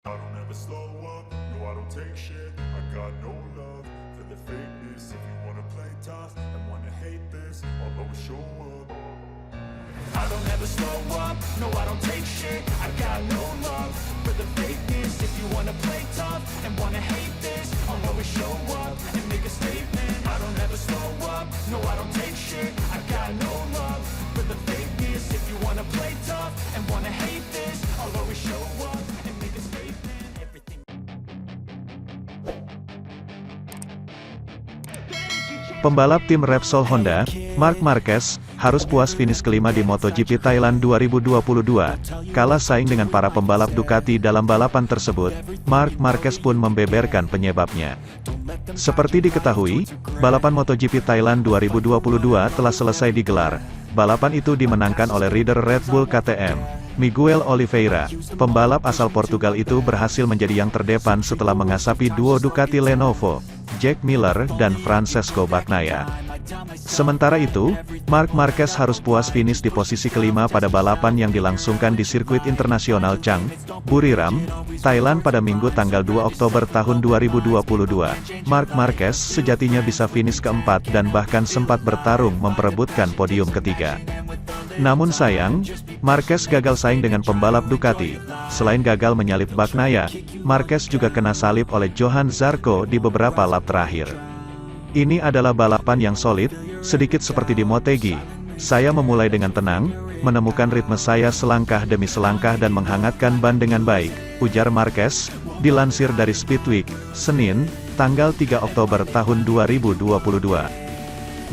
I don't ever slow up, no I don't take shit. I got no love for the fakeness. If you wanna play tough and wanna hate this, I'll always show up. I don't ever slow up, no I don't take shit. I got no love for the fakeness. If you wanna play tough and wanna hate this, I'll always show up and make a statement. I don't ever slow up, no I don't take shit. I got no love for the fakeness. If you wanna play tough and wanna hate this, I'll always show up and make a statement. Everything. Pembalap tim Repsol Honda, Marc Marquez, harus puas finish kelima di MotoGP Thailand 2022. Kalah saing dengan para pembalap Ducati dalam balapan tersebut, Marc Marquez pun membeberkan penyebabnya. Seperti diketahui, balapan MotoGP Thailand 2022 telah selesai digelar. Balapan itu dimenangkan oleh rider Red Bull KTM, Miguel Oliveira. Pembalap asal Portugal itu berhasil menjadi yang terdepan setelah mengasapi duo Ducati Lenovo, Jack Miller dan Francesco Bagnaia. Sementara itu, Marc Marquez harus puas finish di posisi kelima pada balapan yang dilangsungkan di sirkuit internasional Chang, Buriram, Thailand pada Minggu tanggal 2 Oktober tahun 2022. Marc Marquez sejatinya bisa finish keempat dan bahkan sempat bertarung memperebutkan podium ketiga. Namun sayang, Marquez gagal saing dengan pembalap Ducati. Selain gagal menyalip Bagnaia, Marquez juga kena salip oleh Johan Zarco di beberapa lap terakhir. Ini adalah balapan yang solid, sedikit seperti di Motegi. Saya memulai dengan tenang, menemukan ritme saya selangkah demi selangkah dan menghangatkan ban dengan baik, ujar Marquez, dilansir dari Speedweek, Senin, tanggal 3 Oktober tahun 2022.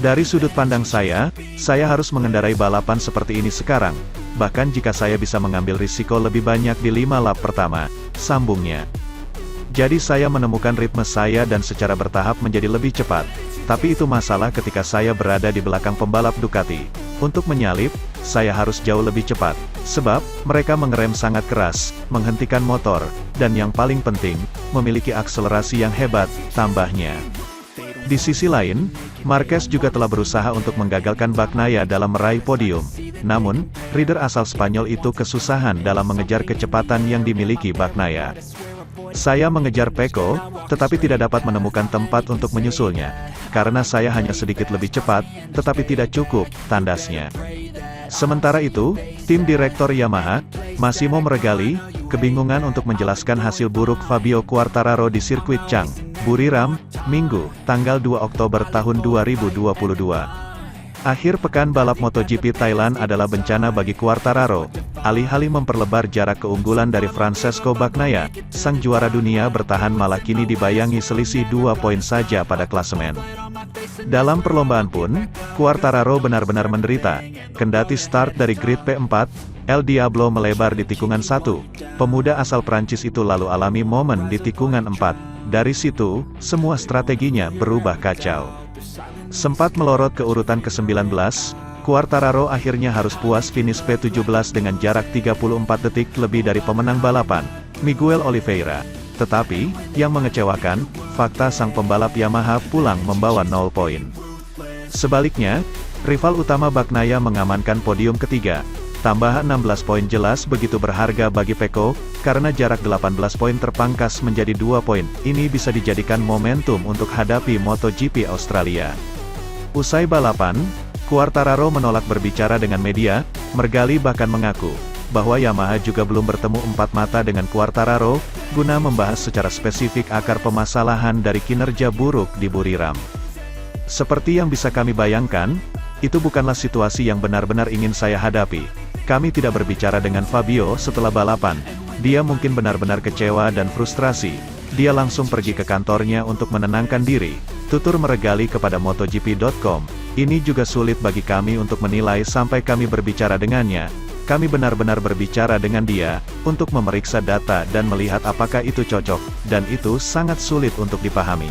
Dari sudut pandang saya harus mengendarai balapan seperti ini sekarang, bahkan jika saya bisa mengambil risiko lebih banyak di 5 lap pertama, sambungnya. Jadi saya menemukan ritme saya dan secara bertahap menjadi lebih cepat. Tapi itu masalah ketika saya berada di belakang pembalap Ducati. Untuk menyalip, saya harus jauh lebih cepat. Sebab, mereka mengerem sangat keras, menghentikan motor, dan yang paling penting, memiliki akselerasi yang hebat, tambahnya. Di sisi lain, Marquez juga telah berusaha untuk menggagalkan Bagnaia dalam meraih podium. Namun, rider asal Spanyol itu kesusahan dalam mengejar kecepatan yang dimiliki Bagnaia. Saya mengejar Pecco, tetapi tidak dapat menemukan tempat untuk menyusulnya. Karena saya hanya sedikit lebih cepat, tetapi tidak cukup, tandasnya. Sementara itu, tim direktor Yamaha, Massimo Meregali, kebingungan untuk menjelaskan hasil buruk Fabio Quartararo di sirkuit Chang, Buriram, Minggu, tanggal 2 Oktober tahun 2022. Akhir pekan balap MotoGP Thailand adalah bencana bagi Quartararo. Alih-alih memperlebar jarak keunggulan dari Francesco Bagnaia, sang juara dunia bertahan malah kini dibayangi selisih 2 poin saja pada klasemen. Dalam perlombaan pun, Quartararo benar-benar menderita. Kendati start dari grid P4, El Diablo melebar di tikungan 1. Pemuda asal Prancis itu lalu alami momen di tikungan 4. Dari situ, semua strateginya berubah kacau. Sempat melorot ke urutan ke-19, Quartararo akhirnya harus puas finish P17 dengan jarak 34 detik lebih dari pemenang balapan, Miguel Oliveira. Tetapi, yang mengecewakan, fakta sang pembalap Yamaha pulang membawa 0 poin. Sebaliknya, rival utama Bagnaia mengamankan podium ketiga. Tambahan 16 poin jelas begitu berharga bagi Pecco, karena jarak 18 poin terpangkas menjadi 2 poin. Ini bisa dijadikan momentum untuk hadapi MotoGP Australia. Usai balapan, Quartararo menolak berbicara dengan media. Meregali bahkan mengaku bahwa Yamaha juga belum bertemu empat mata dengan Quartararo, guna membahas secara spesifik akar permasalahan dari kinerja buruk di Buriram. Seperti yang bisa kami bayangkan, itu bukanlah situasi yang benar-benar ingin saya hadapi. Kami tidak berbicara dengan Fabio setelah balapan. Dia mungkin benar-benar kecewa dan frustrasi. Dia langsung pergi ke kantornya untuk menenangkan diri, tutur Meregali kepada MotoGP.com. Ini juga sulit bagi kami untuk menilai sampai kami berbicara dengannya. Kami benar-benar berbicara dengan dia, untuk memeriksa data dan melihat apakah itu cocok, dan itu sangat sulit untuk dipahami.